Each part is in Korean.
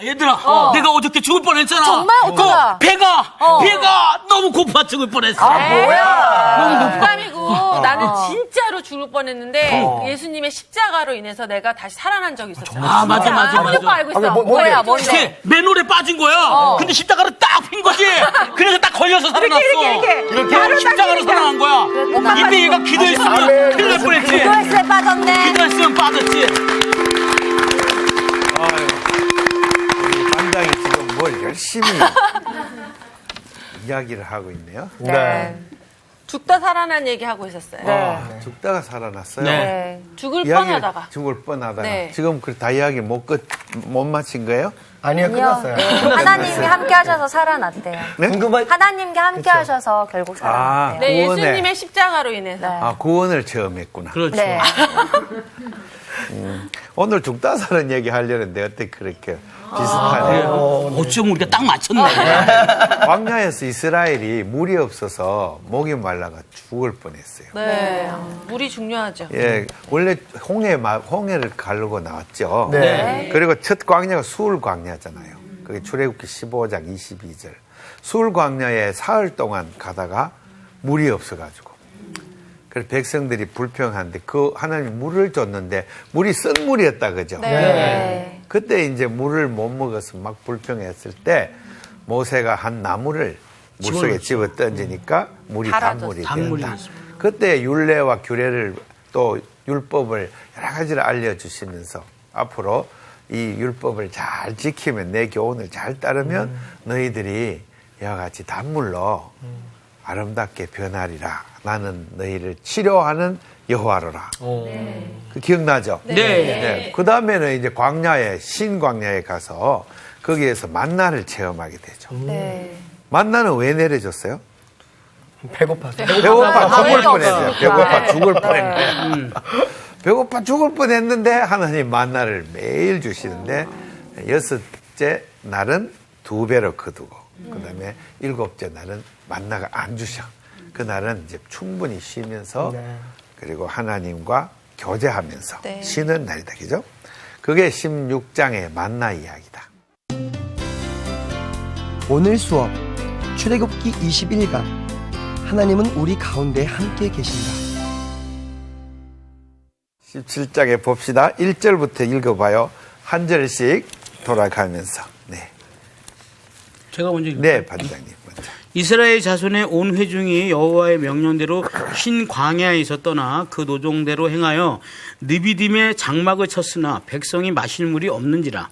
얘들아, 내가 어저께 죽을 뻔했잖아. 정말? 어쩌다? 배가 너무 고파 죽을 뻔했어. 뭐야? 너무 고파. 농담이고 나는 진짜로 죽을 뻔했는데 예수님의 십자가로 인해서 내가 다시 살아난 적이 있었잖아. 아, 맞아. 아무도 알고 있어. 뭐야, 뭔데? 이렇게 맨홀에 빠진 거야. 근데 십자가로 딱 핀 거지. 그래서 딱 걸려서 살아났어. 이렇게 십자가로 살아난 거야. 이때 얘가 기도했으면 큰일 날 뻔했지. 기도했을 때 빠졌네. 기도했으면 빠졌지. 우리 반장이 지금 뭘 열심히 이야기를 하고 있네요. 네. 죽다 살아난 얘기하고 있었어요. 죽다가 살아났어요. 네. 죽을 이야기 뻔하다가. 죽을 뻔하다가. 네. 지금 그 다 이야기 못 마친 거예요? 아니요, 끝났어요. 하나님이 함께 하셔서 살아났대요. 네? 하나님과 함께 하셔서 결국 살아났대요. 네, 구원에. 예수님의 십자가로 인해서. 네. 아, 구원을 처음 했구나. 그렇죠. 네. 오늘 죽다 사는 얘기 하려는데 어떻게 그렇게 비슷하네요. 어쩜 우리가 딱 맞췄네. 광야에서 이스라엘이 물이 없어서 목이 말라가 죽을 뻔했어요. 네. 물이 중요하죠. 예, 원래 홍해를 가르고 나왔죠. 네. 그리고 첫 광야가 수울 광야잖아요. 그게 출애굽기 15장 22절. 수울 광야에 사흘 동안 가다가 물이 없어가지고. 그래서 백성들이 불평한데 그 하나님 물을 줬는데 물이 쓴 물이었다 그죠? 네. 그때 이제 물을 못 먹어서 막 불평했을 때 모세가 한 나무를 물속에 집어 던지니까 물이 단물이 단물이 된다. 됐습니다. 그때 율례와 규례를 또 율법을 여러 가지를 알려주시면서 앞으로 이 율법을 잘 지키면 내 교훈을 잘 따르면 너희들이 이와 같이 단물로 아름답게 변하리라. 나는 너희를 치료하는 여호와로라. 그 기억나죠? 네. 그 다음에는 이제 광야에 신광야에 가서 거기에서 만나를 체험하게 되죠. 네. 만나는 왜 내려줬어요? 배고파서. 배고파 죽을 뻔했어요. 없으니까. 배고파 죽을 뻔했네. 배고파 죽을 뻔했는데 하나님 만나를 매일 주시는데 여섯째 날은 2배로 거두고 그다음에 7째 날은 만나가 안 주셔. 그날은 이제 충분히 쉬면서 그리고 하나님과 교제하면서 네. 쉬는 날이다. 그죠? 그게 16장의 만나 이야기다. 오늘 수업 출애굽기 21강 하나님은 우리 가운데 함께 계신다. 17장에 봅시다. 1절부터 읽어봐요. 한 절씩 돌아가면서. 네, 제가 먼저 네, 반장님 먼저. 이스라엘 자손의 온 회중이 여호와의 명령대로 흰 광야에서 떠나 그 노종대로 행하여 느비딤의 장막을 쳤으나 백성이 마실 물이 없는지라.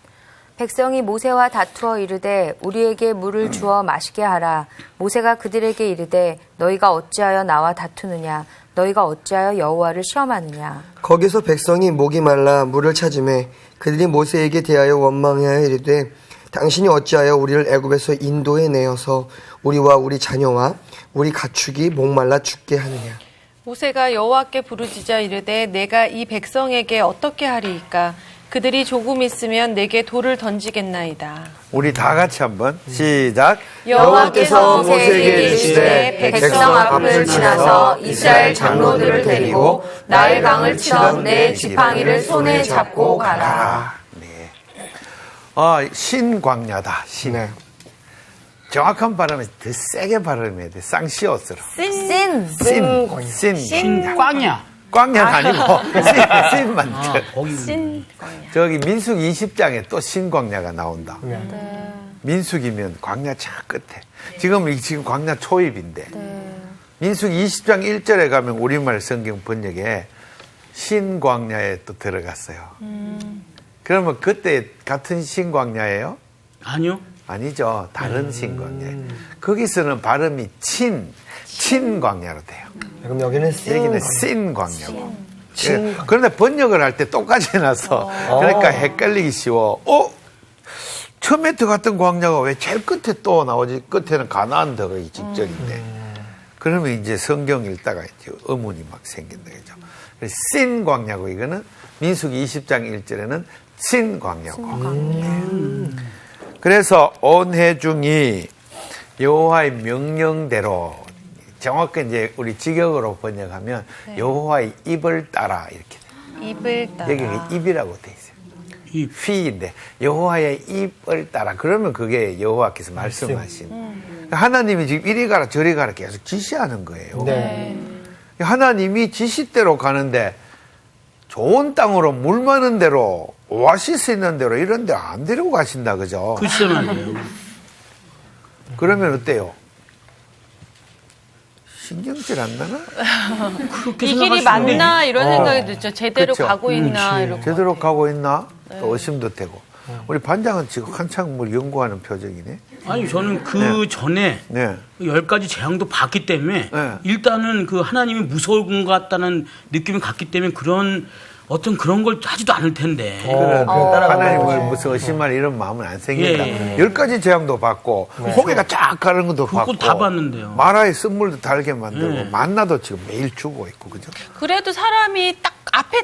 백성이 모세와 다투어 이르되 우리에게 물을 주어 마시게 하라. 모세가 그들에게 이르되 너희가 어찌하여 나와 다투느냐. 너희가 어찌하여 여호와를 시험하느냐. 거기서 백성이 목이 말라 물을 찾으매 그들이 모세에게 대하여 원망하여 이르되 당신이 어찌하여 우리를 애굽에서 인도해 내어서 우리와 우리 자녀와 우리 가축이 목말라 죽게 하느냐. 모세가 여호와께 부르짖어 이르되 내가 이 백성에게 어떻게 하리이까. 그들이 조금 있으면 내게 돌을 던지겠나이다. 우리 다 같이 한번 시작. 여호와께서 모세에게 이르시되 백성 앞을 지나서 이스라엘 장로들을 데리고 나일 강을 치던 내 지팡이를 손에 잡고 가라. 네. 신광야다. 신. 네. 정확한 발음은 더 세게 발음해야 돼. 쌍시옷으로. 씬. 꽝이야. 광야는 아니고 신만. 거기 저기 민숙 20장에 또 신광야가 나온다. 민숙이면 광야 저 끝에. 지금 광야 초입인데. 민숙 20장 1절에 가면 우리말 성경 번역에 신광야에 또 들어갔어요. 그러면 그때 같은 신광야예요? 아니요. 아니죠. 다른 신광야예요. 거기서는 발음이 친광야로 돼요. 그럼 여기는 여기는 신광야고. 그런데 번역을 할 때 똑같이 해놔서 그러니까 헷갈리기 쉬워. 처음에 들어갔던 광야가 왜 제일 끝에 또 나오지? 끝에는 가나안 들어가기 직전인데. 그러면 이제 성경 읽다가 이제 의문이 막 생긴다. 그죠? 신광야고 이거는 민수기 20장 1절에는 신광야고. 그래서 온 회중이 여호와의 명령대로 정확히 이제 우리 직역으로 번역하면 여호와의 입을 따라 이렇게 돼. 입을 따라. 여기가 입이라고 돼 있어요. 피인데 여호와의 입을 따라 그러면 그게 여호와께서 말씀하신 하나님이 지금 이리 가라 저리 가라 계속 지시하는 거예요. 네. 하나님이 지시대로 가는데 좋은 땅으로 물 많은 데로 오아시스 있는 데로 이런 데 안 데리고 가신다 그죠? 글쎄 말이에요. 그러면 어때요? 신경질 안 나나? 그렇게 이 길이 생각하시는데 맞나 이런 생각이 들죠. 제대로 그쵸. 가고 있나 이런 제대로 거. 가고 있나? 또 의심도 되고. 우리 반장은 지금 한창 뭘 연구하는 표정이네. 아니 저는 그 전에 네. 10가지 재앙도 봤기 때문에 네. 일단은 그 하나님이 무서운 것 같다는 느낌이 갔기 때문에 그런 걸 하지도 않을 텐데. 그래, 따라가는 하나님을 거지. 무슨 의심할 이런 마음은 안 생긴다. 예. 10가지 재앙도 받고, 호개가 쫙 가는 것도 그거 받고. 다 봤는데요. 마라의 쓴물도 달게 만들고, 예. 만나도 지금 매일 주고 있고, 그죠? 그래도 사람이 딱 앞에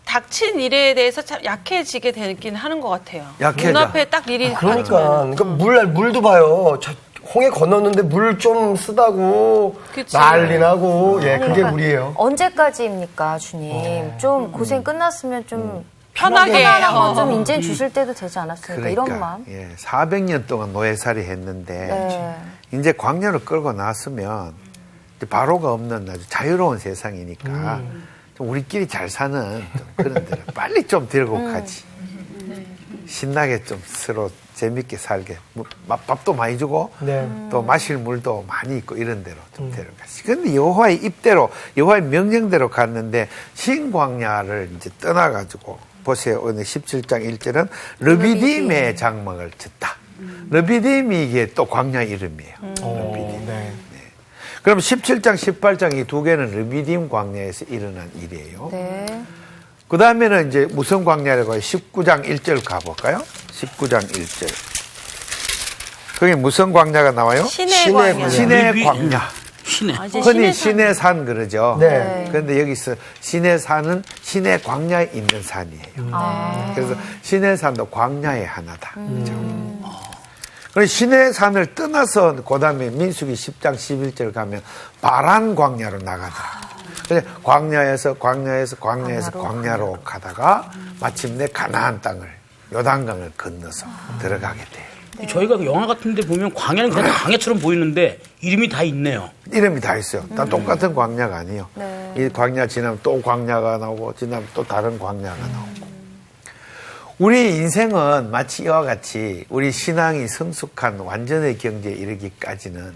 닥친 일에 대해서 참 약해지게 되긴 하는 것 같아요. 약해져. 눈앞에 딱 일이 닥치면. 그러니까 물도 봐요. 저 홍해 건넜는데 물 좀 쓰다고 그치. 난리 나고 예 그게 물이에요. 언제까지입니까, 주님? 좀 고생 끝났으면 좀 편하게. 편안하고 좀 인제 주실 때도 되지 않았습니까? 그러니까, 이런 마음. 예, 400년 동안 노예살이 했는데, 네. 이제 광야로 끌고 나왔으면, 이제 바로가 없는 아주 자유로운 세상이니까, 좀 우리끼리 잘 사는 좀 그런 데를 빨리 좀 데리고 가지. 신나게 좀 서로 재밌게 살게. 밥도 많이 주고, 네. 또 마실 물도 많이 있고 이런 데로 좀 데려가지. 근데 여호와의 입대로, 여호와의 명령대로 갔는데, 신광야를 이제 떠나가지고, 보세요. 오늘 17장 1절은 르비딤의 장막을 쳤다. 르비딤이 이게 또 광야 이름이에요. 르비딤. 네. 그럼 17장, 18장 이 두 개는 르비딤 광야에서 일어난 일이에요. 네. 그 다음에는 이제 무슨 광야라고 해요? 19장 1절 가볼까요? 19장 1절. 거기 무슨 광야가 나와요? 신의 광야. 신의 광야. 신의. 아, 이제 흔히 신의 산. 신의 산 그러죠. 네. 그런데 여기서 신의 산은 신의 광야에 있는 산이에요. 그래서 신의 산도 광야의 하나다. 그렇죠? 그럼 신의 산을 떠나서 그 다음에 민수기 10장 11절 가면 바란 광야로 나가더라. 그래서 광야에서 광야로 가다가 마침내 가나안 땅을 요단강을 건너서 들어가게 돼요. 저희가 그 영화 같은 데 보면 광야는 그냥 광야처럼 보이는데 이름이 다 있네요. 이름이 다 있어요. 다 똑같은 광야가 아니에요. 네. 이 광야 지나면 또 광야가 나오고 지나면 또 다른 광야가 나오고. 우리 인생은 마치 이와 같이 우리 신앙이 성숙한 완전의 경지에 이르기까지는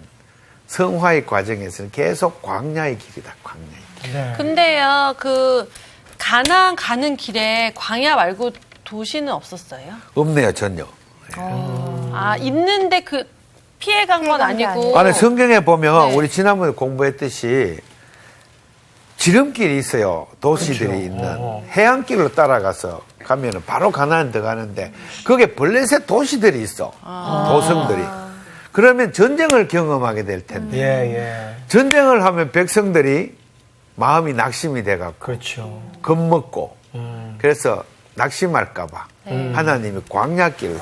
성화의 과정에서는 계속 광야의 길이다. 광야의 길. 네. 근데요, 그 가나안 가는 길에 광야 말고 도시는 없었어요? 없네요, 전혀. 아, 있는데 그 피해 간 건 피해간 게 아니고. 안에 성경에 보면 네. 우리 지난번에 공부했듯이 지름길이 있어요. 도시들이 그렇죠. 있는 해안길로 따라가서 가면은 바로 가나안 들어가는데 거기에 블레셋 도시들이 있어. 도성들이. 그러면 전쟁을 경험하게 될 텐데 예. 전쟁을 하면 백성들이 마음이 낙심이 돼갖고 그렇죠. 겁먹고 그래서 낙심할까봐 하나님이 광야길로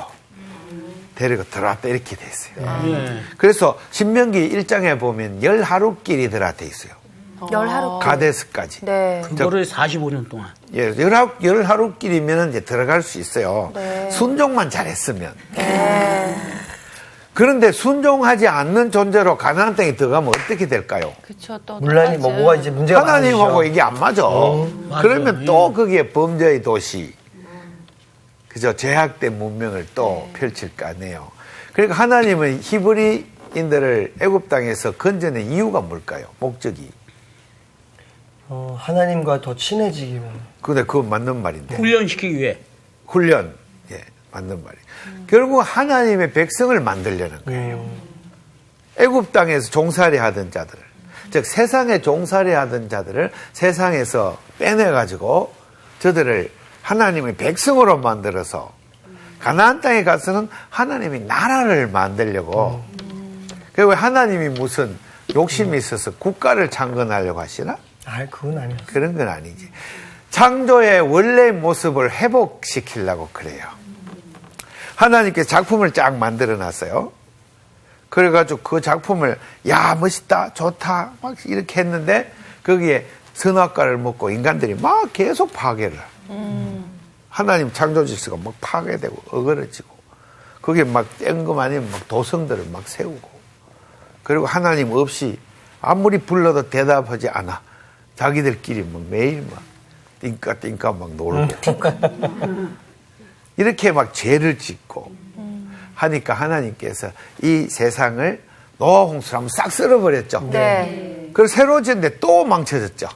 데리고 들어왔다 이렇게 돼 있어요. 예. 그래서 신명기 1장에 보면 10하루길이 들어돼 있어요. 10하루. 가데스까지. 네. 그거를 45년 동안. 예, 10하루길이면 이제 들어갈 수 있어요. 네. 순종만 잘했으면. 그런데 순종하지 않는 존재로 가나안 땅에 들어가면 어떻게 될까요? 그쵸, 또. 물란이 똑같죠. 뭐가 이제 문제가 하나님하고 많으시죠. 이게 안 맞아. 맞아요. 그러면 또 거기에 범죄의 도시, 그죠? 죄악된 문명을 또 펼칠 거 아니에요. 그러니까 하나님은 히브리인들을 애굽 땅에서 건져낸 이유가 뭘까요? 목적이. 하나님과 더 친해지기 위해. 근데 그건 맞는 말인데. 훈련시키기 위해. 훈련. 예, 맞는 말이에요. 결국 하나님의 백성을 만들려는 거예요. 애굽 땅에서 종살이 하던 자들을, 즉 세상에 종살이 하던 자들을 세상에서 빼내가지고 저들을 하나님의 백성으로 만들어서 가나안 땅에 가서는 하나님이 나라를 만들려고. 그리고 하나님이 무슨 욕심이 있어서 국가를 창건하려고 하시나? 그건 아니에요. 그런 건 아니지. 창조의 원래 모습을 회복시키려고 그래요. 하나님께 작품을 쫙 만들어 놨어요. 그래가지고 그 작품을, 야, 멋있다, 좋다, 막 이렇게 했는데, 거기에 선악과를 먹고 인간들이 막 계속 파괴를. 하나님 창조 질서가 막 파괴되고 어그러지고 그게 막 땡금 아니면 막 도성들을 막 세우고 그리고 하나님 없이 아무리 불러도 대답하지 않아. 자기들끼리 막 매일 막 띵까띵까 막 놀고 이렇게 막 죄를 짓고 하니까 하나님께서 이 세상을 노아 홍수로 한번 싹 쓸어버렸죠. 네. 그리고 새로 지었는데 또 망쳐졌죠.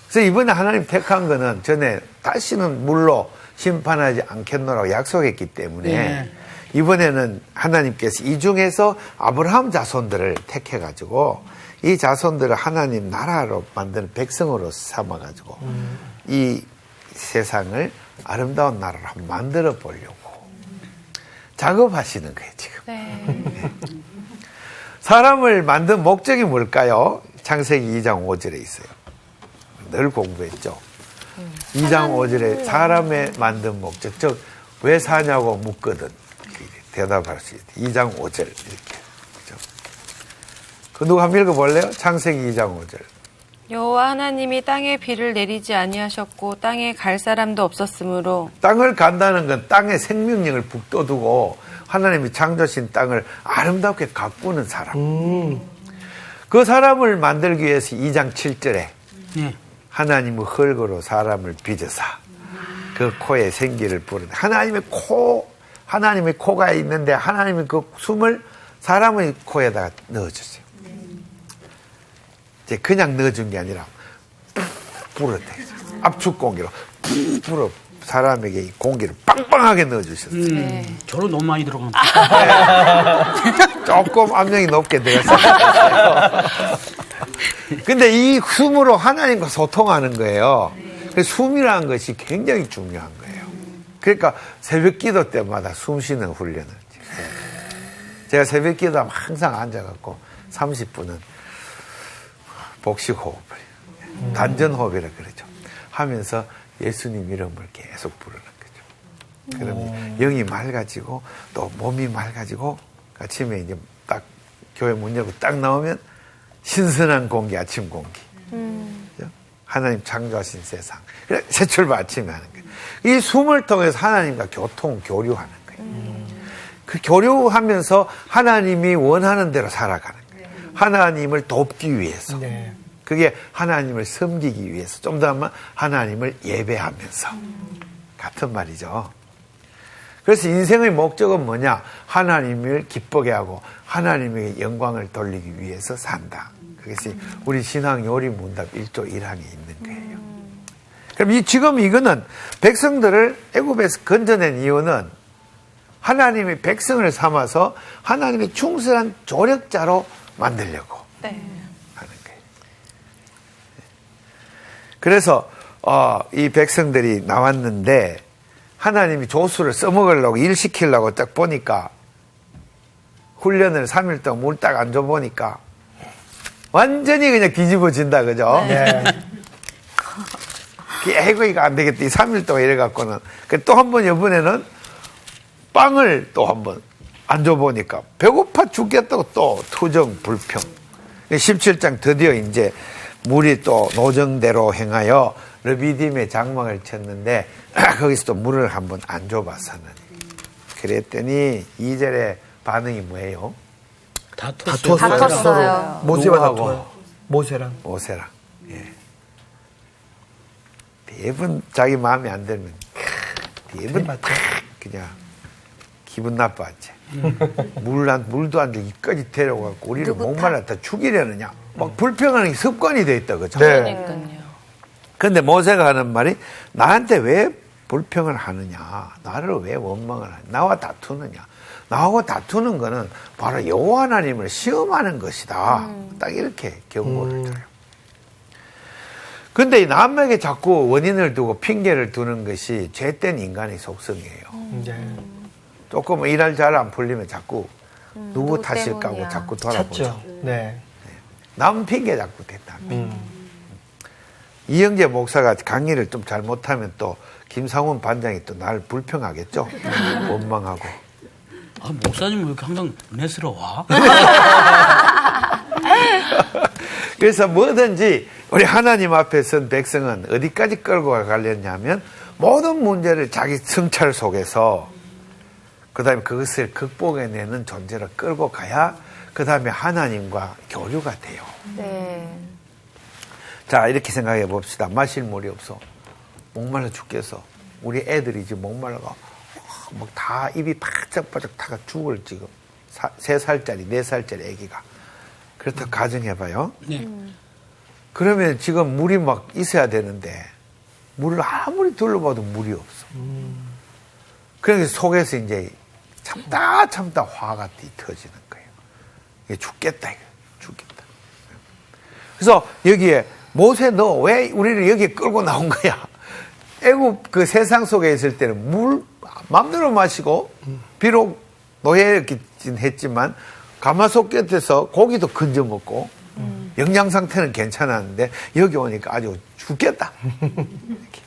그래서 이번에 하나님 택한 거는 전에 다시는 물로 심판하지 않겠노라고 약속했기 때문에 네. 이번에는 하나님께서 이 중에서 아브라함 자손들을 택해가지고 이 자손들을 하나님 나라로 만드는 백성으로 삼아가지고 이 세상을 아름다운 나라로 한번 만들어 보려고 작업하시는 거예요, 지금. 네. 사람을 만든 목적이 뭘까요? 창세기 2장 5절에 있어요. 늘 공부했죠. 2장 5절에 사람의 만든 목적, 즉 왜 사냐고 묻거든 대답할 수 있다. 2장 5절 이렇게. 그죠? 그 누구 한번 읽어볼래요? 창세기 2장 5절. 여호와 하나님이 땅에 비를 내리지 아니하셨고 땅에 갈 사람도 없었으므로 땅을 간다는 건 땅의 생명력을 북돋우고 하나님이 창조하신 땅을 아름답게 가꾸는 사람. 그 사람을 만들기 위해서 2장 7절에 예. 하나님의 흙으로 사람을 빚으사 그 코에 생기를 부르는 하나님의 코가 있는데 하나님의 그 숨을 사람의 코에다가 넣어주세요. 이제 그냥 넣어준 게 아니라 불어대 압축 공기로 불어 사람에게 이 공기를 빵빵하게 넣어주셨어요. 저로 너무 많이 들어갑니다. 조금 압력이 높게 들어갔어요. 근데 이 숨으로 하나님과 소통하는 거예요. 그래서 숨이라는 것이 굉장히 중요한 거예요. 그러니까 새벽 기도 때마다 숨 쉬는 훈련을 해요. 제가 새벽 기도하면 항상 앉아갖고 30분은 복식호흡을 단전호흡이라 그러죠. 하면서 예수님 이름을 계속 부르는 거죠. 그러면 영이 맑아지고 또 몸이 맑아지고 아침에 이제 딱 교회 문 열고 딱 나오면 신선한 공기, 아침 공기. 그죠? 하나님 창조하신 세상. 그래, 새 출발 아침에 하는 거예요. 이 숨을 통해서 하나님과 교류하는 거예요. 그 교류하면서 하나님이 원하는 대로 살아가는 거예요. 하나님을 돕기 위해서. 네. 그게 하나님을 섬기기 위해서. 좀 더 하면 하나님을 예배하면서. 같은 말이죠. 그래서 인생의 목적은 뭐냐? 하나님을 기쁘게 하고 하나님에게 영광을 돌리기 위해서 산다. 그것이 우리 신앙 요리 문답 1조 1항에 있는 거예요. 그럼 지금 이거는 백성들을 애굽에서 건져낸 이유는 하나님의 백성을 삼아서 하나님의 충실한 조력자로 만들려고 네. 하는 거예요. 그래서 이 백성들이 나왔는데 하나님이 조수를 써먹으려고 일시키려고 딱 보니까 훈련을 3일 동안 물 딱 안 줘보니까 완전히 그냥 뒤집어진다, 그죠? 네. 아이고, 이거 안 되겠다. 이 3일 동안 이래갖고는. 또 한 번, 이번에는 빵을 또 한 번 안 줘보니까 배고파 죽겠다고 또 투정, 불평. 17장 드디어 이제 물이 또 노정대로 행하여 르비딤의 장막을 쳤는데 거기서 또 물을 한번 안 줘봤어. 그랬더니 2절에 반응이 뭐예요? 다퉜어요. 모세와 누구하고? 다투어요. 모세랑. 모세랑. 예. 대부분 자기 마음에 안 들면 대부분 그냥 기분 나빠하지. 물도 안 돼. 이까지 데려가고 우리를 목말랐다 죽이려느냐. 막 불평하는 게 습관이 돼 있다. 그죠? 네. 그러니까요. 근데 모세가 하는 말이 나한테 왜 불평을 하느냐. 나를 왜 원망을 하느냐. 나와 다투느냐. 나하고 다투는 거는 바로 여호와 하나님을 시험하는 것이다. 딱 이렇게 경고를 줘요. 근데 남에게 자꾸 원인을 두고 핑계를 두는 것이 죄된 인간의 속성이에요. 네. 조금 일할 잘 안 풀리면 자꾸 누구 누구 탓일까 하고 때문이야. 자꾸 돌아보죠. 찾죠. 네. 남 핑계 자꾸 댔다. 이영재 목사가 강의를 좀 잘못하면 또 김상훈 반장이 또 날 불평하겠죠. 원망하고. 아, 목사님 왜 이렇게 항상 은혜스러워? 그래서 뭐든지 우리 하나님 앞에 선 백성은 어디까지 끌고 가려냐면 모든 문제를 자기 성찰 속에서 그 다음에 그것을 극복해내는 존재로 끌고 가야 그 다음에 하나님과 교류가 돼요. 네. 자, 이렇게 생각해 봅시다. 마실 물이 없어. 목말라 죽겠어. 우리 애들이 지금 목말라가 막 다 입이 바짝바짝 타가 죽을 지금. 3살짜리, 4살짜리 애기가. 그렇다고 가정해봐요. 네. 그러면 지금 물이 막 있어야 되는데 물을 아무리 둘러봐도 물이 없어. 그래서 속에서 이제 참다 화가 터지는 거예요. 이게 죽겠다, 이거. 죽겠다. 그래서 여기에 모세 너 왜 우리를 여기에 끌고 나온 거야? 애굽 그 세상 속에 있을 때는 물 마음대로 마시고 비록 노예였긴 했지만 가마솥 곁에서 고기도 건져 먹고 영양 상태는 괜찮았는데 여기 오니까 아주 죽겠다. 이렇게.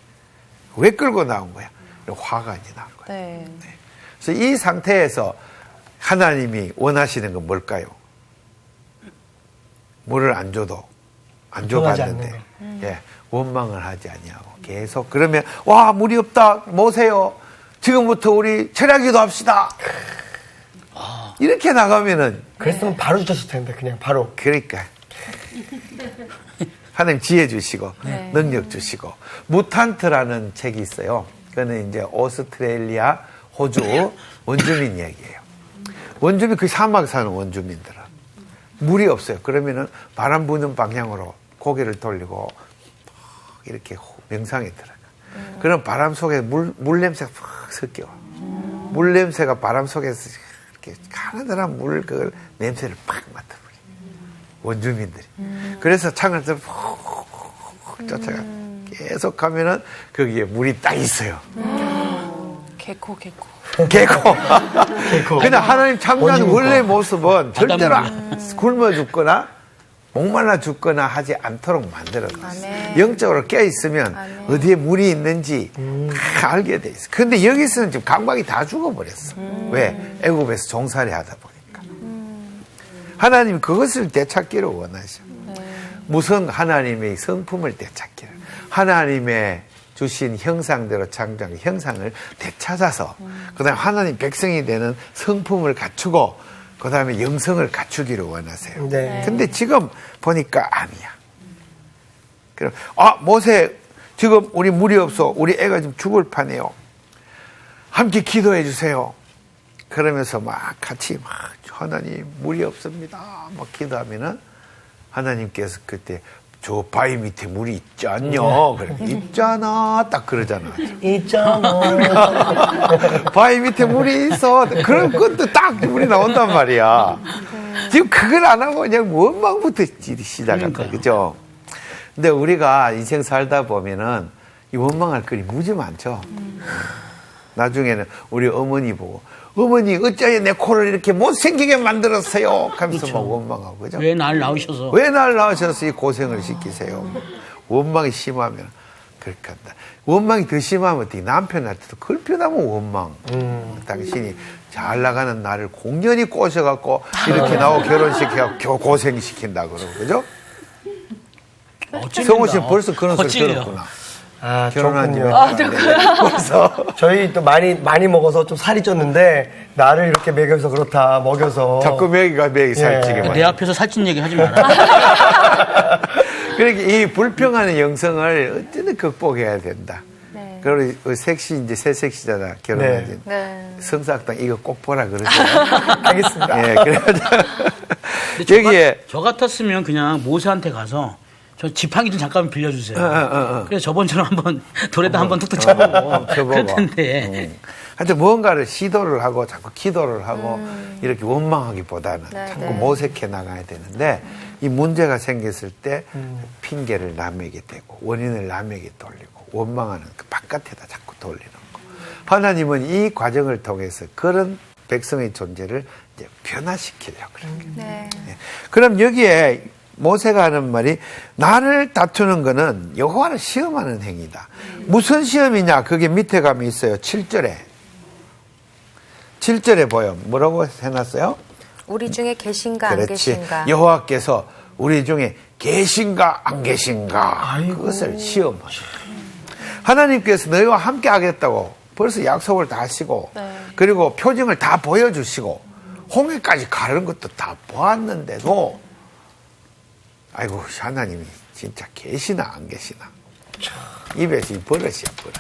왜 끌고 나온 거야? 화가 이제 나온 거야. 네. 그래서 이 상태에서 하나님이 원하시는 건 뭘까요? 물을 안 줘도 안 줘봤는데 예, 원망을 하지 아니하고 계속 그러면 와 물이 없다 모세요 지금부터 우리 철야기도 합시다 이렇게 나가면은 그랬으면 바로 주셨을 텐데 그냥 바로. 그러니까 하나님 지혜 주시고 능력 주시고 무탄트라는 책이 있어요. 그거는 이제 오스트레일리아, 호주 원주민 얘기예요. 원주민 그 사막 사는 원주민들은 물이 없어요. 그러면은 바람 부는 방향으로 고개를 돌리고 이렇게 명상에 들어가. 그럼 바람 속에 물 냄새가 팍 섞여. 물 냄새가 바람 속에서 이렇게 가느다란 물 그걸 냄새를 팍 맡아버려. 원주민들이. 그래서 창을 들어 푹 쫓아가. 계속 가면은 거기에 물이 딱 있어요. 개코. 개코. 그냥 하나님 창조한 원래 모습은 절대로 굶어 죽거나 목말라 죽거나 하지 않도록 만들어놨어요. 아멘. 영적으로 깨어있으면 아멘. 어디에 물이 있는지 다 알게 돼 있어. 근데 여기서는 지금 강박이 다 죽어버렸어. 왜? 애굽에서 종살이 하다 보니까. 하나님 그것을 되찾기를 원하셔. 무슨 하나님의 성품을 되찾기를. 하나님의 주신 형상대로 창조한 형상을 되찾아서 그다음에 하나님 백성이 되는 성품을 갖추고 그다음에 영성을 갖추기를 원하세요. 네. 근데 지금 보니까 아니야. 그럼 모세 지금 우리 물이 없어. 우리 애가 지금 죽을 판이에요. 함께 기도해 주세요. 그러면서 막 같이 막 하나님 물이 없습니다. 막 기도하면은 하나님께서 그때 저 바위 밑에 물이 있지 않냐? 그래. 있잖아. 딱 그러잖아. 있잖아. 바위 밑에 물이 있어. 그럼 그것도 딱 물이 나온단 말이야. 지금 그걸 안 하고 그냥 원망부터 시작한 거야. 그죠? 근데 우리가 인생 살다 보면은 이 원망할 거리 무지 많죠. 나중에는 우리 어머니 보고 어머니 어찌하여 내 코를 이렇게 못생기게 만들었어요 하면서 그렇죠. 막 원망하고 그죠? 왜 날 낳으셔서? 왜 날 낳으셔서 이 고생을 시키세요? 원망이 심하면 그렇게 한다. 원망이 더 심하면 어떻게 남편한테도 걸편하면 원망. 당신이 잘 나가는 나를 공연히 꼬셔갖고 이렇게 나하고 결혼시켜갖고 고생시킨다 그러고 그죠? 성호 씨는 벌써 그런 소리 들었구나. 결혼한 집에. 그래서 저희 또 많이 먹어서 좀 살이 쪘는데 나를 이렇게 먹여서 그렇다 먹여서 자꾸 매기 살찌게 내 앞에서 살찐 얘기 하지 마라. 그러니까 이 불평하는 영성을 어쨌든 극복해야 된다. 네. 그리고 섹시 이제 새 섹시잖아 결혼하지. 네. 성사학당 이거 꼭 보라 그러죠. 알겠습니다. 예, 그래가지고 근데 여기에 저 같았으면 그냥 모세한테 가서 저 지팡이 좀 잠깐 빌려주세요. 그래서 저번처럼 한번 돌에다 한번 툭툭 쳐보고 그럴 텐데. 하여튼 무언가를 시도를 하고 자꾸 기도를 하고 이렇게 원망하기보다는 네, 자꾸 네. 모색해 나가야 되는데 이 문제가 생겼을 때 핑계를 남에게 대고 원인을 남에게 돌리고 원망하는 그 바깥에다 자꾸 돌리는 거. 하나님은 이 과정을 통해서 그런 백성의 존재를 이제 변화시키려고 그래요. 네. 예. 그럼 여기에 모세가 하는 말이 나를 다투는 거는 여호와를 시험하는 행위다. 무슨 시험이냐? 그게 밑에 가면 있어요. 7절에. 7절에 보여. 뭐라고 해놨어요? 우리 중에 계신가 안 그렇지. 계신가. 여호와께서 우리 중에 계신가 안 계신가 그것을 시험하는. 하나님께서 너희와 함께 하겠다고 벌써 약속을 다 하시고 그리고 표징을 다 보여주시고 홍해까지 가는 것도 다 보았는데도 아이고 하나님이 진짜 계시나 안 계시나 입에서 버릇이야 버릇.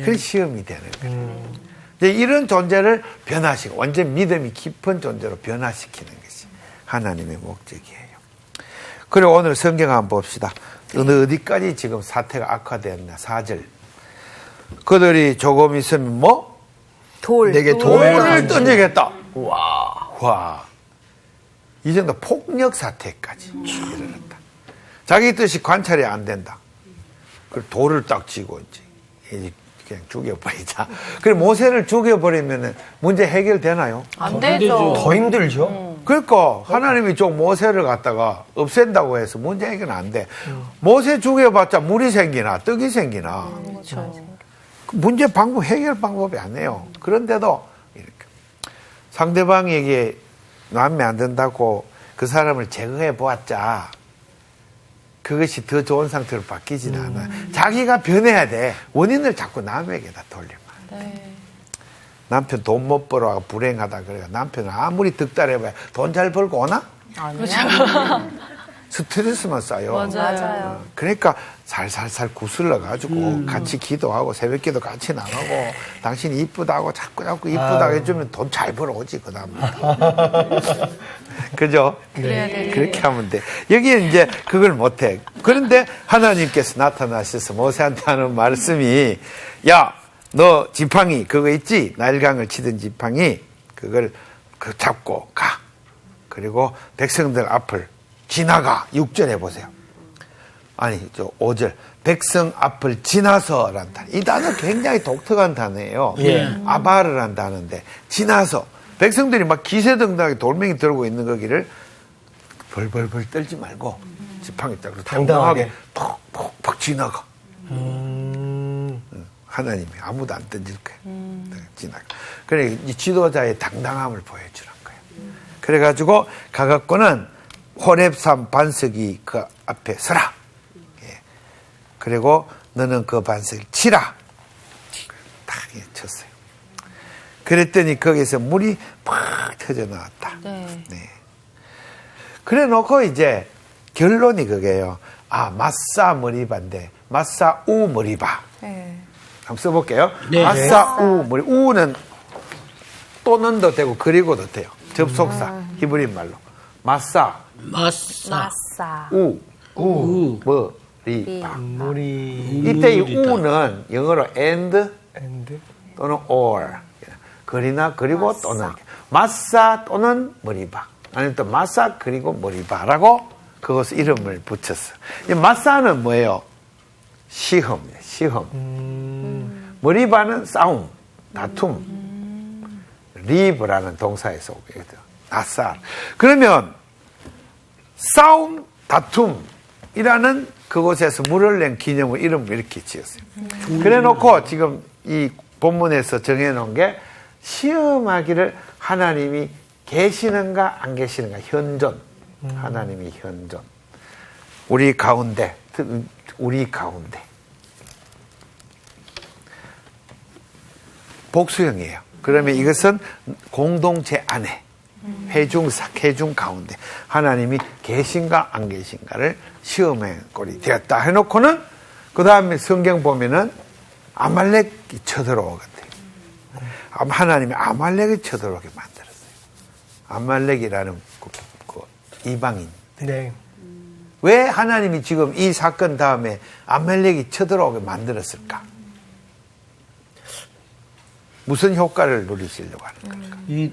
그런 시험이 되는 거예요. 이런 존재를 변화시키고 완전 믿음이 깊은 존재로 변화시키는 것이 하나님의 목적이에요. 그리고 오늘 성경 한번 봅시다. 어디까지 지금 사태가 악화되었나. 4절. 그들이 조금 있으면 뭐? 내게 돌을 던지겠다. 와. 이 정도 폭력 사태까지 이르렀다. 자기 뜻이 관찰이 안 된다. 그 돌을 딱 쥐고 이제 그냥 죽여버리자. 그래 모세를 죽여버리면 문제 해결되나요? 안 되죠. 더 힘들죠. 그러니까 하나님이 좀 모세를 갖다가 없앤다고 해서 문제 해결은 안 돼. 모세 죽여봤자 물이 생기나 떡이 생기나. 그렇죠. 문제 방법 해결 방법이 안 해요. 그런데도 이렇게 상대방에게 마음에 안 든다고 그 사람을 제거해 보았자 그것이 더 좋은 상태로 바뀌지는 않아요. 자기가 변해야 돼. 원인을 자꾸 남에게다 돌리면 안 돼. 남편 돈 못 벌어 불행하다 그래가 남편은 아무리 득달해봐야 돈 잘 벌고 오나? 그렇죠. 스트레스만 쌓여. 맞아요. 그러니까 살살살 구슬러가지고 같이 기도하고 새벽기도 같이 나가고 당신이 이쁘다고 자꾸 이쁘다고 해주면 돈 잘 벌어오지 그 다음부터. 그죠? 그렇게 하면 돼. 여기에 이제 그걸 못해. 그런데 하나님께서 나타나셔서 모세한테 하는 말씀이 야, 너 지팡이 그거 있지? 나일강을 치던 지팡이 그걸 잡고 가. 그리고 백성들 앞을 지나가. 6절 해보세요. 아니, 5절. 백성 앞을 지나서라는 단어. 이 단어 굉장히 독특한 단어예요. 아바르라는 단어인데, 지나서. 백성들이 막 기세등등하게 돌멩이 들고 있는 거기를 벌벌벌 떨지 말고, 지팡이 딱 당당하게 퍽퍽퍽 지나가. 하나님이 아무도 안 던질 거예요. 지나가. 그래, 이 지도자의 당당함을 보여주는 거예요. 그래가지고, 가갖고는 호렙산 반석이 그 앞에 서라. 예. 그리고 너는 그 반석을 치라. 딱 쳤어요. 그랬더니 거기서 물이 팍 터져 나왔다. 네. 그래 놓고 이제 결론이 그게요. 아, 마사 머리바인데 마사 우 머리바. 한번 써볼게요. 네. 마사 우 머리. 우는 또는도 되고 그리고도 돼요. 접속사 히브리 말로. 마사 마사. 머리바. 물이 이때 이 우는 영어로 and 또는 or. 그리나 그리고 또는 마사 또는 머리바. 아니면 또 마사 그리고 머리바라고 그것을 이름을 붙였어. 이 마사는 뭐예요? 시험이에요. 시험. 머리바는 싸움, 다툼. 리브라는 동사에서 오게 돼요. 아싸. 그러면 싸움, 다툼이라는 그곳에서 물을 낸 기념을 이름을 이렇게 지었어요. 그래 놓고 지금 이 본문에서 정해놓은 게 시험하기를 하나님이 계시는가 안 계시는가 현존. 하나님이 현존. 우리 가운데 복수형이에요. 그러면 이것은 공동체 안에 회중 가운데 하나님이 계신가 안 계신가를 시험의 꼴이 되었다 해놓고는 그 다음에 성경 보면은 아말렉이 쳐들어오거든요. 하나님이 아말렉을 쳐들어오게 만들었어요. 아말렉이라는 그 이방인. 네. 왜 하나님이 지금 이 사건 다음에 아말렉이 쳐들어오게 만들었을까? 무슨 효과를 누리시려고 하는 걸까? 이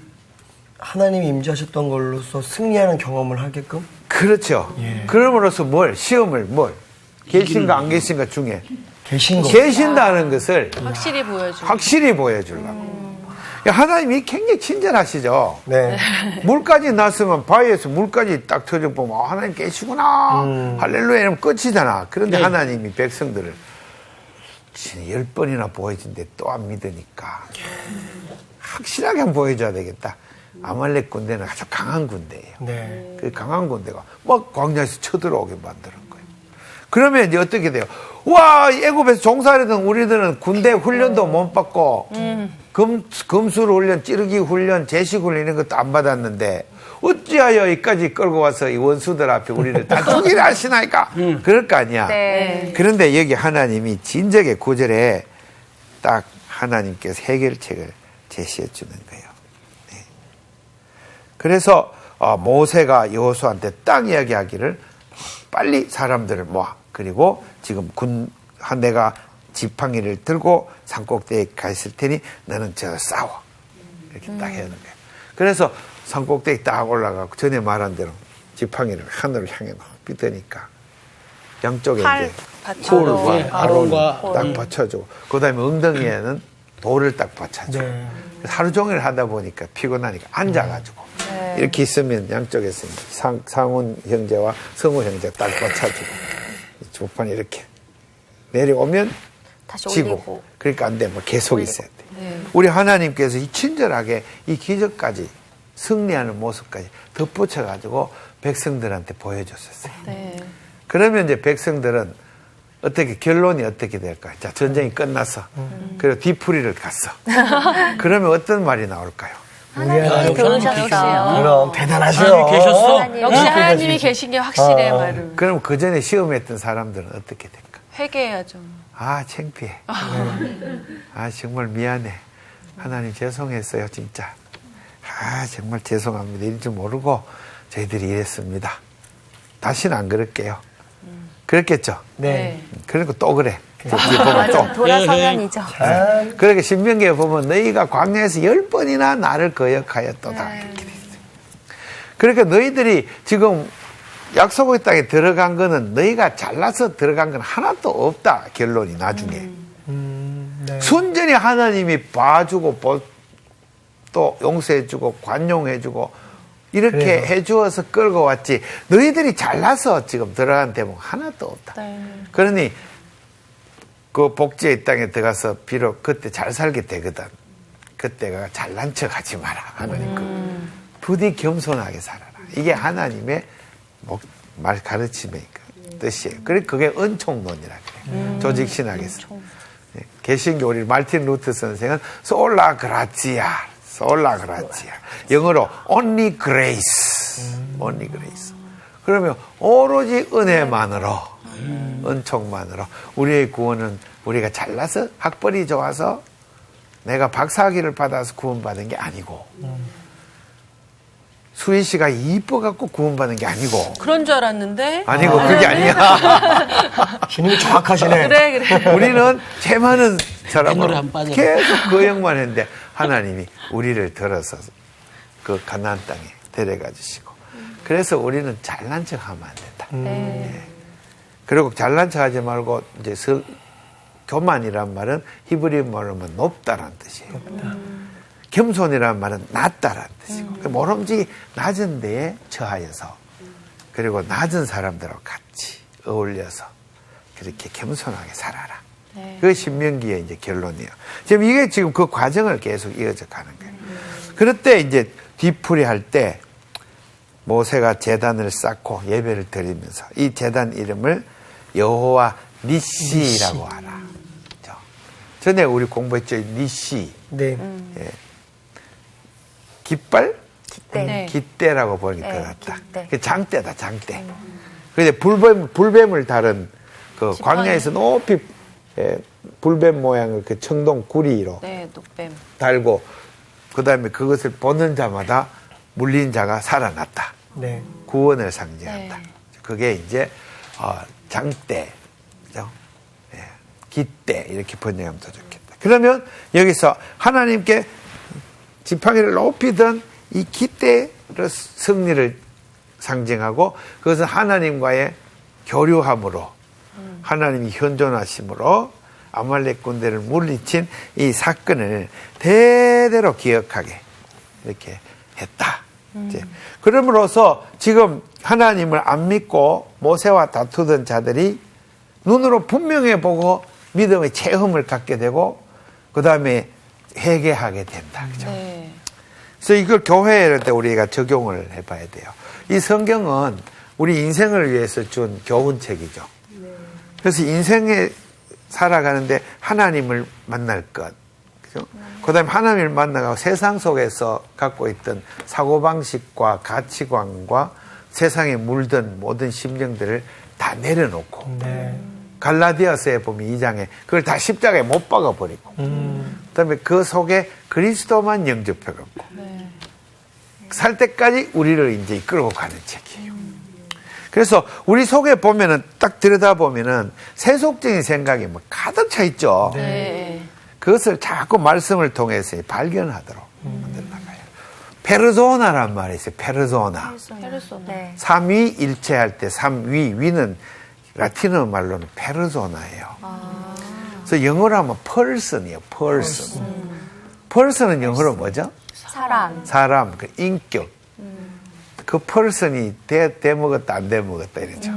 하나님이 임재하셨던 걸로서 승리하는 경험을 하게끔. 그렇죠. 그럼으로써 시험을 계신가 안 계신가 중에 계신 거. 계신다는 것을 확실히 보여주려고. 하나님이 굉장히 친절하시죠. 네. 물까지 났으면 바위에서 물까지 딱 터져 보면 하나님 계시구나. 할렐루야 이러면 끝이잖아. 그런데 하나님이 백성들을 10번이나 보여준데 또 안 믿으니까 확실하게 한번 보여줘야 되겠다. 아말렉 군대는 아주 강한 군대예요. 네. 그 강한 군대가 막 광야에서 쳐들어오게 만드는 거예요. 그러면 이제 어떻게 돼요? 와, 애굽에서 종살이던 우리들은 군대 훈련도 못 받고 금술 훈련, 찌르기 훈련, 제식 훈련 이런 것도 안 받았는데 어찌하여 여기까지 끌고 와서 이 원수들 앞에 우리를 다 죽이라 하시나이까? 그럴 거 아니야. 네. 그런데 여기 하나님이 진작에 9절에 딱 하나님께서 해결책을 제시해 주는 거예요. 네. 그래서 모세가 여호수아한테 딱 이야기하기를 빨리 사람들을 모아. 그리고 지금 내가 지팡이를 들고 산꼭대기에 가 있을 테니 너는 저 싸워. 이렇게 딱 해야 되는 거예요. 그래서 산꼭대기 딱 올라가고 전에 말한 대로 지팡이를 하늘을 향해 삐드니까 양쪽에 이제 홀과 아론과 딱 받쳐주고 그 다음에 엉덩이에는 돌을 딱 받쳐주고 하루 종일 하다 보니까 피곤하니까 앉아가지고 이렇게 있으면 양쪽에서 상훈 형제와 성우 형제 딱 받쳐주고 주판이 이렇게 내려오면 다시 지고 올리고. 그러니까 안 돼. 뭐 계속 있어야 돼. 우리 하나님께서 이 친절하게 이 기적까지 승리하는 모습까지 덧붙여가지고 백성들한테 보여줬었어요. 네. 그러면 이제 백성들은 결론이 어떻게 될까요? 자, 전쟁이 끝났어. 그리고 뒤풀이를 갔어. 그러면 어떤 말이 나올까요? 하나님이 들으셨어. 그럼 대단하셔. 하나님 계셨어? 역시 하나님이 계신 게 확실해 말은. 그럼 그 전에 시험했던 사람들은 어떻게 될까? 회개해야죠. 아, 창피해. 아, 정말 미안해. 하나님 죄송했어요, 진짜. 아, 정말 죄송합니다. 이럴 줄 모르고 저희들이 이랬습니다. 다시는 안 그럴게요. 그랬겠죠? 네. 그러니까 또 그래. 맞아, 돌아서면이죠. 그러니까 신명기에 보면 너희가 광야에서 10번이나 나를 거역하였도다. 이렇게 돼 있어요. 그러니까 너희들이 지금 약속의 땅에 들어간 거는 너희가 잘나서 들어간 건 하나도 없다. 결론이 나중에. 네. 순전히 하나님이 봐주고 또 용서해주고 관용해주고 이렇게 그래요. 해주어서 끌고 왔지. 너희들이 잘나서 지금 들어간 대목 하나도 없다. 그러니 그 복지의 땅에 들어가서 비록 그때 잘 살게 되거든. 그때가 잘난 척 하지 마라. 하나님 부디 겸손하게 살아라. 이게 하나님의 말 가르침의 뜻이에요. 그래 그게 은총론이라 그래요. 조직신학에서. 개신교 우리 말틴 루트 선생은 솔라 그라치아, 솔라 그라치아. 영어로 only grace, only grace. 그러면 오로지 은혜만으로, 은총만으로 우리의 구원은 우리가 잘나서 학벌이 좋아서 내가 박사학위를 받아서 구원받은 게 아니고 수희 씨가 이뻐갖고 구원받은 게 아니고 그런 줄 알았는데. 아니고 그게 아니야. 주님이 정확하시네. 그래. 우리는 제 많은 사람으로 애널에 안 빠져. 계속 거역만 했는데 하나님이 우리를 들어서 그 가나안 땅에 데려가 주시고 그래서 우리는 잘난 척하면 안 된다. 네. 그리고 잘난 척하지 말고 이제 교만이란 말은 히브리 말로 하면 높다라는 뜻이에요. 겸손이란 말은 낮다라는 뜻이고 모름지기 낮은 데에 처하여서 그리고 낮은 사람들하고 같이 어울려서 그렇게 겸손하게 살아라. 그 신명기의 이제 결론이에요. 지금 이게 지금 그 과정을 계속 이어져 가는 거예요. 그럴 때 이제 뒤풀이 할 때 모세가 제단을 쌓고 예배를 드리면서 이 제단 이름을 여호와 니시라고 하라. 전에 우리 공부했죠. 니시. 네. 예. 깃발? 기대. 네. 깃대라고 보니 네, 더 낫다. 깃대. 그 장대다, 장대. 그런데 불뱀을 다른 그 광야에서 높이 불뱀 모양을 그 청동 구리로 네, 녹뱀. 달고 그 다음에 그것을 보는 자마다 물린 자가 살아났다. 네. 구원을 상징한다. 네. 그게 이제 장대, 그죠? 예, 깃대 이렇게 번역하면 더 좋겠다. 그러면 여기서 하나님께 지팡이를 높이 든 이 깃대의 승리를 상징하고 그것은 하나님과의 교류함으로 하나님이 현존하심으로 아말렉 군대를 물리친 이 사건을 대대로 기억하게 이렇게 했다. 이제 그럼으로써 지금 하나님을 안 믿고 모세와 다투던 자들이 눈으로 분명히 보고 믿음의 체험을 갖게 되고 그 다음에 회개하게 된다. 그죠? 네. 그래서 이걸 교회에 이럴 때 우리가 적용을 해봐야 돼요. 이 성경은 우리 인생을 위해서 준 교훈책이죠. 그래서 인생에 살아가는데 하나님을 만날 것. 그죠? 그 다음에 하나님을 만나고 세상 속에서 갖고 있던 사고방식과 가치관과 세상에 물든 모든 심령들을 다 내려놓고. 갈라디아서에 보면 2장에 그걸 다 십자가에 못 박아버리고. 그 다음에 그 속에 그리스도만 영접해갖고. 살 때까지 우리를 이제 이끌고 가는 책이에요. 그래서 우리 속에 보면은 딱 들여다보면은 세속적인 생각이 뭐 가득 차 있죠. 네. 그것을 자꾸 말씀을 통해서 발견하도록 만들어 나가요. 페르소나란 말이 있어요. 페르소나. 네. 삼위일체할 때 위는 라틴어 말로는 페르소나예요. 그래서 영어로 하면 펄슨이에요. 펄슨. 펄슨은 영어로 뭐죠? 사람, 그 인격. 그 펄슨이 대먹었다 안 대먹었다 이러죠.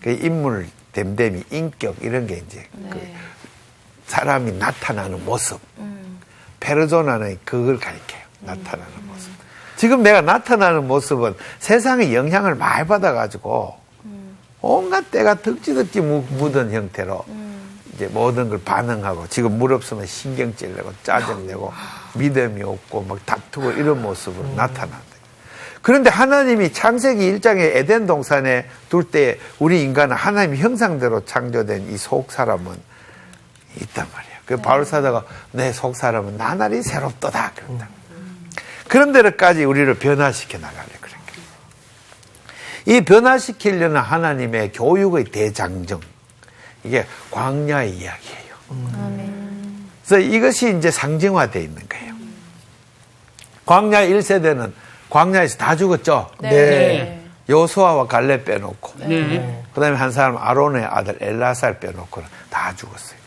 그 인물, 됨됨이, 인격 이런 게 이제 그 사람이 나타나는 모습. 페르소나는 그걸 가리켜요. 나타나는 모습. 지금 내가 나타나는 모습은 세상의 영향을 많이 받아가지고 온갖 때가 덕지덕지 묻은 형태로 이제 모든 걸 반응하고 지금 물 없으면 신경질 내고 짜증내고 믿음이 없고 막 다투고 이런 모습으로 나타난다. 그런데 하나님이 창세기 1장에 에덴 동산에 둘 때 우리 인간은 하나님 형상대로 창조된 이 속 사람은 있단 말이에요. 그 바울 사도가 내 속 사람은 나날이 새롭도다 그런다. 그런 데로까지 우리를 변화시켜 나가려 그런 거예요. 이 변화시키려는 하나님의 교육의 대장정 이게 광야의 이야기예요. 그래서 이것이 이제 상징화되어 있는 거예요. 광야 1세대는 광야에서 다 죽었죠. 네. 여호수아와 갈렙 빼놓고 네. 그다음에 한 사람 아론의 아들 엘라살 빼놓고는 다 죽었어요.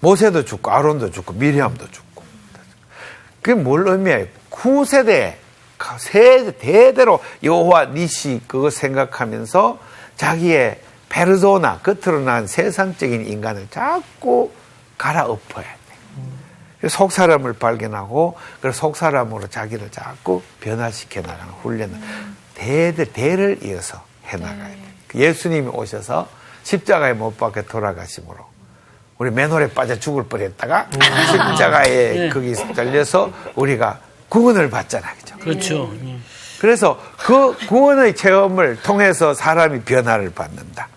모세도 죽고 아론도 죽고 미리암도 죽고. 그게 뭘 의미해요? 9세대 대대로 여호와 니시 그거 생각하면서 자기의 페르소나 겉으로 난 세상적인 인간을 자꾸 갈아엎어야 돼. 속 사람을 발견하고 그 속 사람으로 자기를 자꾸 변화시켜 나가는 훈련을 대를 이어서 해나가야 돼. 예수님이 오셔서 십자가에 못 박혀 돌아가심으로 우리 맨홀에 빠져 죽을 뻔했다가 십자가에 거기 달려서 우리가 구원을 받잖아, 그죠? 그렇죠. 그래서 그 구원의 체험을 통해서 사람이 변화를 받는다.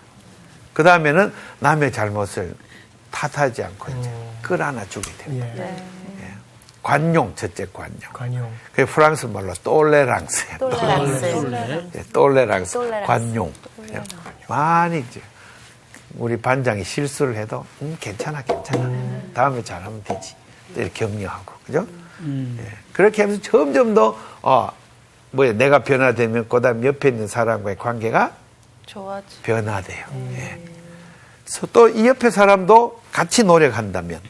그 다음에는 남의 잘못을 탓하지 않고 이제 끌어안아 주게 됩니다. 예. 관용, 첫째 관용. 그게 프랑스 말로 똘레랑스예요. 똘레랑스. 관용. 많이 이제 우리 반장이 실수를 해도 괜찮아. 다음에 잘하면 되지. 이렇게 격려하고, 그죠? 예. 그렇게 하면서 점점 더 내가 변화되면 그다음 옆에 있는 사람과의 관계가 변화돼요. 예. 그래서 또 이 옆에 사람도 같이 노력한다면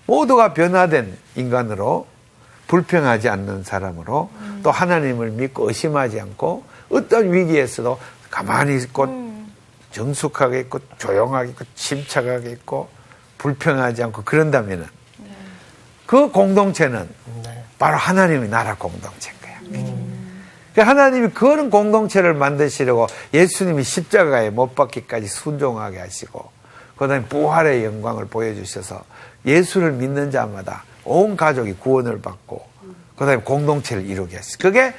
모두가 변화된 인간으로 불평하지 않는 사람으로 또 하나님을 믿고 의심하지 않고 어떤 위기에서도 가만히 있고 정숙하게 있고 조용하게 있고 침착하게 있고 불평하지 않고 그런다면 그 공동체는 바로 하나님의 나라 공동체인 거예요. 하나님이 그런 공동체를 만드시려고 예수님이 십자가에 못 박기까지 순종하게 하시고 그 다음에 부활의 영광을 보여주셔서 예수를 믿는 자마다 온 가족이 구원을 받고 그 다음에 공동체를 이루게 하시고 그게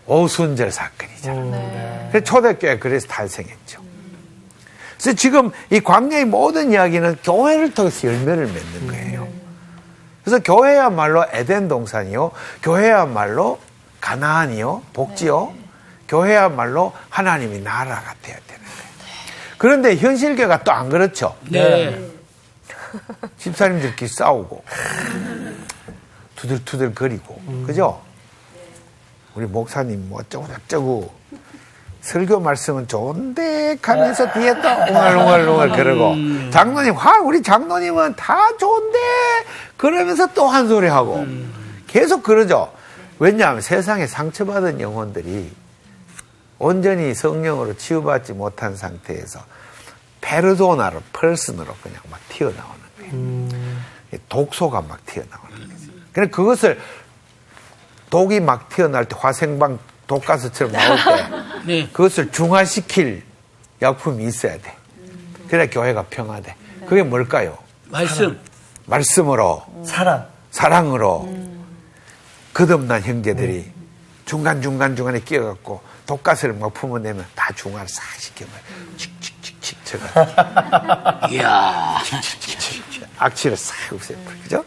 오순절 사건이죠. 그래서 초대교회 그래서 탄생했죠. 그래서 지금 이 광야의 모든 이야기는 교회를 통해서 열매를 맺는 거예요. 그래서 교회야말로 에덴 동산이요. 교회야말로 가나안이요, 복지요. 교회야말로 하나님이 나라가 되어야 되는 거예요. 그런데 현실교회가 또 안 그렇죠. 네. 집사님들끼리 싸우고 투들투들 거리고 그죠? 우리 목사님 뭐 어쩌고 설교 말씀은 좋은데 하면서 뒤에 또 웅얼웅얼 그러고 장로님 우리 장로님은 다 좋은데 그러면서 또 한 소리 하고 계속 그러죠. 왜냐하면 세상에 상처받은 영혼들이 온전히 성령으로 치유받지 못한 상태에서 페르소나로 펄슨으로 그냥 막 튀어나오는 거예요. 독소가 막 튀어나오는 거예요. 그래서 그것을 독이 막 튀어나올 때 화생방 독가스처럼 나올 때 네. 그것을 중화시킬 약품이 있어야 돼. 그래야 교회가 평화돼. 그게 뭘까요? 말씀으로, 사랑으로 거듭난 형제들이 중간중간에 끼어갖고 독가스를 막 품어내면 다 중화를 싹 시켜버려. 칙칙칙칙 쳐가. 이야. 악취를 싹 없애버려. 그죠?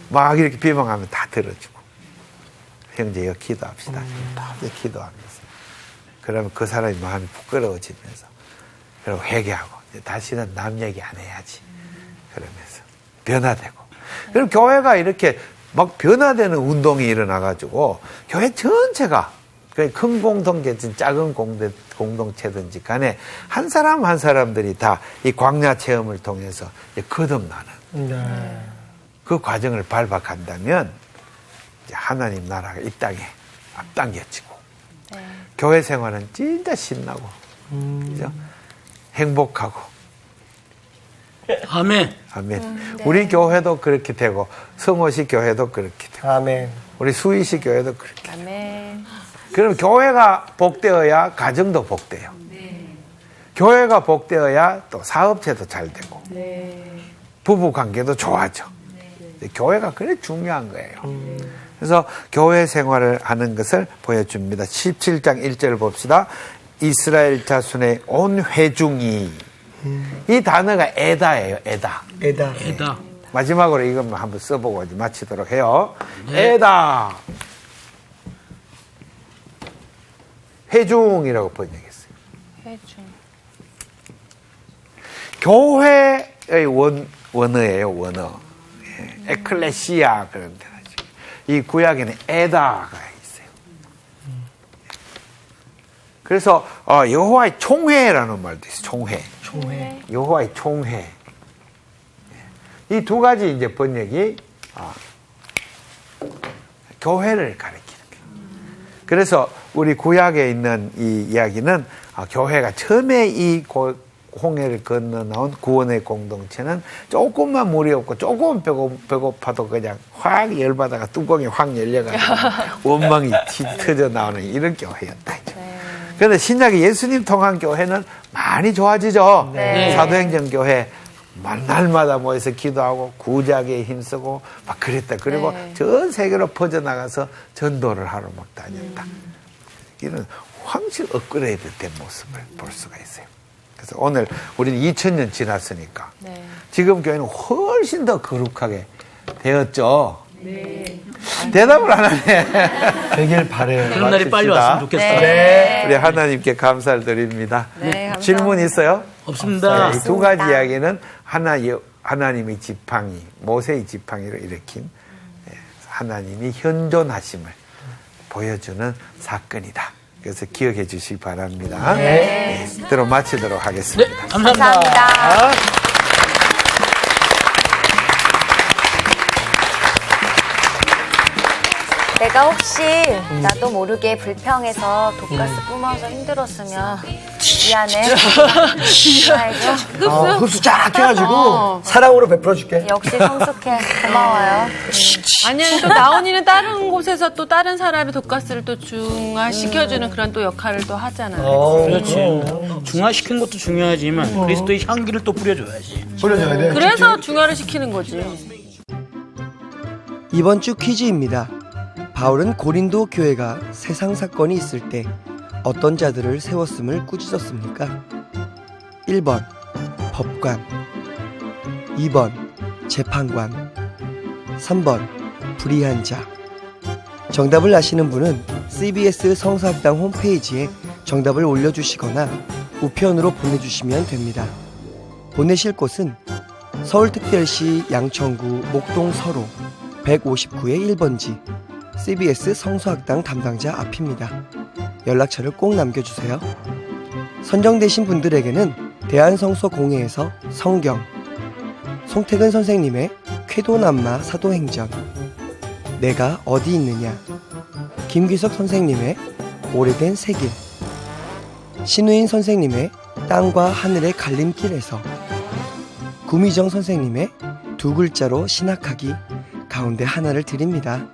막 이렇게 비방하면 다 들어주고. 형제여 기도합시다. 다 기도하면서. 그러면 그 사람이 마음이 부끄러워지면서. 그리고 회개하고. 다시는 남 얘기 안 해야지. 그러면서. 변화되고. 그럼 교회가 이렇게 막 변화되는 운동이 일어나가지고 교회 전체가 큰 공동체든 작은 공동체든지 간에 한 사람 한 사람들이 다 이 광야 체험을 통해서 거듭나는 그 과정을 밟아간다면 이제 하나님 나라가 이 땅에 앞당겨지고 교회 생활은 진짜 신나고 그죠? 행복하고 아멘. 우리 교회도 그렇게 되고 성호시 교회도 그렇게 되고 아멘. 우리 수희시 교회도 그렇게 되고 아멘. 그럼 교회가 복되어야 가정도 복돼요. 교회가 복되어야 또 사업체도 잘 되고 부부 관계도 좋아져. 교회가 그래 중요한 거예요. 그래서 교회 생활을 하는 것을 보여줍니다. 17장 1절 봅시다. 이스라엘 자손의 온 회중이 이 단어가 에다예요. 에다. 마지막으로 이것만 한번 써보고 이제 마치도록 해요. 에다. 회중이라고 번역했어요. 회중. 교회의 원어예요. 원어. 에클레시아 그런 데. 이 구약에는 에다가 있어요. 그래서 여호와의 총회라는 말도 있어요. 총회. 여호와의 총회. 이 두 가지 이제 번역이 교회를 가리키는 거예요. 그래서 우리 구약에 있는 이 이야기는 교회가 처음에 이 홍해를 건너 나온 구원의 공동체는 조금만 물이 없고 조금 배고파도 그냥 확 열받아가 뚜껑이 확 열려가지고 원망이 터져 나오는 이런 교회였다. 그런데 신약의 예수님 통한 교회는 많이 좋아지죠. 사도행전 교회 날마다 모여서 기도하고 구제하기에 힘쓰고 막 그랬다. 그리고 전 세계로 퍼져나가서 전도를 하러 막 다녔다. 이런 확실히 업그레이드 된 모습을 볼 수가 있어요. 그래서 오늘 우리는 2000년 지났으니까 지금 교회는 훨씬 더 거룩하게 되었죠. 대답을 안 하네. 되길 바래요. 그런 날이 빨리 마칩시다. 왔으면 좋겠어요. 우리 하나님께 감사를 드립니다. 감사합니다. 질문 있어요? 없습니다. 이 두 가지 이야기는 하나님의 지팡이, 모세의 지팡이로 일으킨 하나님이 현존하심을 보여주는 사건이다. 그래서 기억해 주시기 바랍니다. 이대로 마치도록 하겠습니다. 감사합니다. 내가 혹시 나도 모르게 불평해서 돈가스 뿜어서 힘들었으면 미안해. 알죠? 흡수 쫙 해가지고 사랑으로 베풀어줄게. 역시 성숙해. 고마워요. 아니, 또 나온이는 다른 곳에서 또 다른 사람의 돈가스를 또 중화시켜주는 그런 또 역할을 또 하잖아요. 그렇지. 중화시킨 것도 중요하지만 그리스도의 향기를 또 뿌려줘야지. 뿌려줘야 돼. 그래서 중화를 시키는 거지. 이번 주 퀴즈입니다. 바울은 고린도 교회가 세상 사건이 있을 때 어떤 자들을 세웠음을 꾸짖었습니까? 1번 법관, 2번 재판관, 3번 불의한 자. 정답을 아시는 분은 CBS 성서학당 홈페이지에 정답을 올려주시거나 우편으로 보내주시면 됩니다. 보내실 곳은 서울특별시 양천구 목동 서로 159의 1번지 CBS 성서학당 담당자 앞입니다. 연락처를 꼭 남겨주세요. 선정되신 분들에게는 대한성서공회에서 성경, 송태근 선생님의 쾌도남마 사도행전, 내가 어디 있느냐, 김귀석 선생님의 오래된 새길, 신우인 선생님의 땅과 하늘의 갈림길에서, 구미정 선생님의 두 글자로 신학하기 가운데 하나를 드립니다.